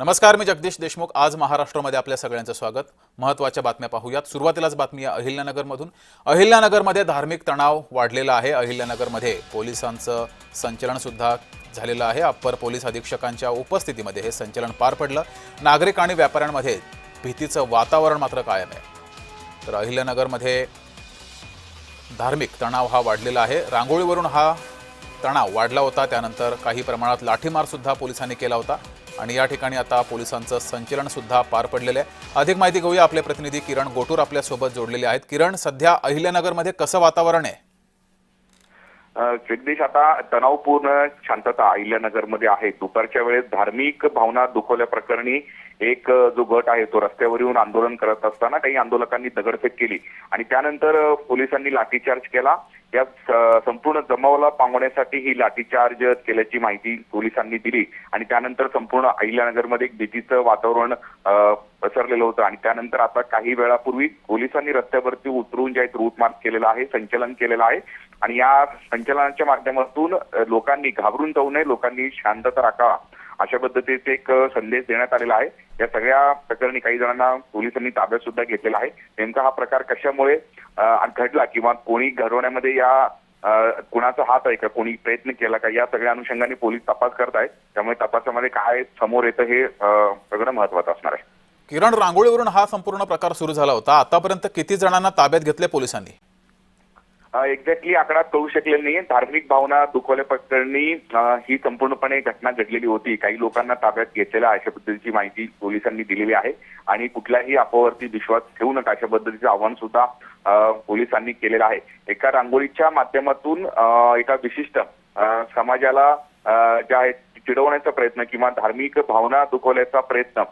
नमस्कार, मी जगदीश देशमुख। आज महाराष्ट्रामध्ये आपल्या सगळ्यांचं स्वागत। महत्त्वाच्या बातम्या पाहूयात। सुरुवातीलाच बातमी आहे अहिल्यानगरमधून। अहिल्यानगरमध्ये धार्मिक तणाव वाढलेला आहे। अहिल्यानगरमध्ये पोलिसांचं संचलन सुद्धा झालेलं आहे। अप्पर पोलीस अधीक्षकांच्या उपस्थितीमध्ये हे संचलन पार पडलं। नागरिक आणि व्यापाऱ्यांमध्ये भीतीचं वातावरण मात्र कायम आहे। तर अहिल्यानगरमध्ये धार्मिक तणाव हा वाढलेला आहे। रांगोळीवरून हा तणाव वाढला होता। त्यानंतर काही प्रमाणात लाठीमार सुद्धा पोलिसांनी केला होता आणि या ठिकाणी आता पोलिसांचं संचलन सुद्धा पार पडलेलं आहे। अधिक माहिती घेऊया। आपले प्रतिनिधी किरण गोटूर आपल्या सोबत जोडलेले आहेत। किरण, सध्या अहिल्यानगरमध्ये कसं वातावरण आहे? जगदीश, आता तणावपूर्ण शांतता अहिल्यानगरमध्ये आहे। दुपारच्या वेळेस धार्मिक भावना दुखवल्या प्रकरणी एक जो गट आहे तो रस्त्यावर येऊन आंदोलन करत असताना काही आंदोलकांनी दगडफेक केली आणि त्यानंतर पोलिसांनी लाठीचार्ज केला। या संपूर्ण जमावाला पांगवण्यासाठी ही लाठीचार्ज केल्याची माहिती पोलिसांनी दिली आणि त्यानंतर संपूर्ण अहिल्यानगरमध्ये एक भीतीचं वातावरण पसरलेलं होतं आणि त्यानंतर आता काही वेळापूर्वी पोलिसांनी रस्त्यावरती उतरून जे रूट मार्च केलेला आहे, संचलन केलेलं आहे आणि या संचलनाच्या माध्यमातून लोकांनी घाबरून जाऊ नये, लोकांनी शांतता राखावा अशा पद्धतीचे एक संदेश देण्यात आलेला आहे। या सगळ्या प्रकरणी काही जणांना पोलिसांनी ताब्यात सुद्धा घेतलेला आहे। नेमका हा प्रकार कशामुळे घडला किंवा कोणी घडवण्यामध्ये या कुणाचा हात आहे का, कोणी प्रयत्न केला का, या सगळ्या अनुषंगाने पोलीस तपास करत आहेत। त्यामुळे तपासामध्ये काय समोर येतं हे सगळं महत्त्वाचं असणार आहे। किरण, रांगोळीवरून हा संपूर्ण प्रकार सुरू झाला होता। आतापर्यंत किती जणांना ताब्यात घेतले पोलिसांनी? एक्झॅक्टली आकडा कळू शकलेला नाहीये। धार्मिक भावना दुखवल्या प्रकरणी ही संपूर्णपणे घटना घडलेली होती। काही लोकांना ताब्यात घेतलेला अशा पद्धतीची माहिती पोलिसांनी दिलेली आहे आणि कुठल्याही अफवावरती विश्वास ठेवू नका अशा पद्धतीचं आवाहन सुद्धा पोलिसांनी केलेलं आहे। एका रांगोळीच्या माध्यमातून एका विशिष्ट समाजाला ज्या आहेत चिडवण्याचा प्रयत्न किंवा धार्मिक भावना दुखवल्याचा प्रयत्न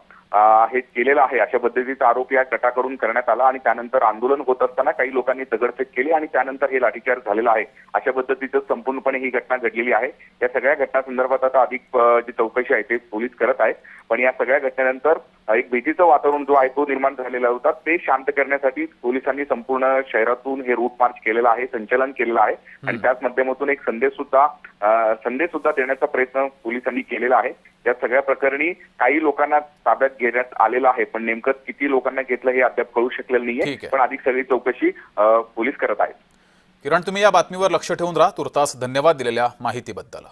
हे केलेला आहे अशा पद्धतीचा आरोप या गटाकडून करण्यात आला आणि त्यानंतर आंदोलन होत असताना काही लोकांनी दगडफेक केली आणि त्यानंतर हे लाठीचार्ज झालेला आहे। अशा पद्धतीचं संपूर्णपणे ही घटना घडलेली आहे। या सगळ्या घटनांसंदर्भात आता अधिक जी चौकशी आहे ते पोलीस करत आहेत, पण या सगळ्या घटनेनंतर एक भीतीचं वातावरण जो आहे तो निर्माण झालेला होता ते शांत करण्यासाठी पोलिसांनी संपूर्ण शहरातून हे रूट मार्च केलेला आहे, संचलन केलेलं आहे आणि त्याच माध्यमातून एक संदेश सुद्धा देण्याचा प्रयत्न पोलिसांनी केलेला आहे। या सगळ्या प्रकरणी काही लोकांना ताब्यात घेण्यात आलेलं आहे, पण नेमकं किती लोकांना घेतलं हे अद्याप कळू शकलेलं नाहीये, पण अधिक सगळी चौकशी पोलीस करत आहेत। किरण, तुम्ही या बातमीवर लक्ष ठेवून राहा। तुर्तास धन्यवाद दिलेल्या माहितीबद्दल।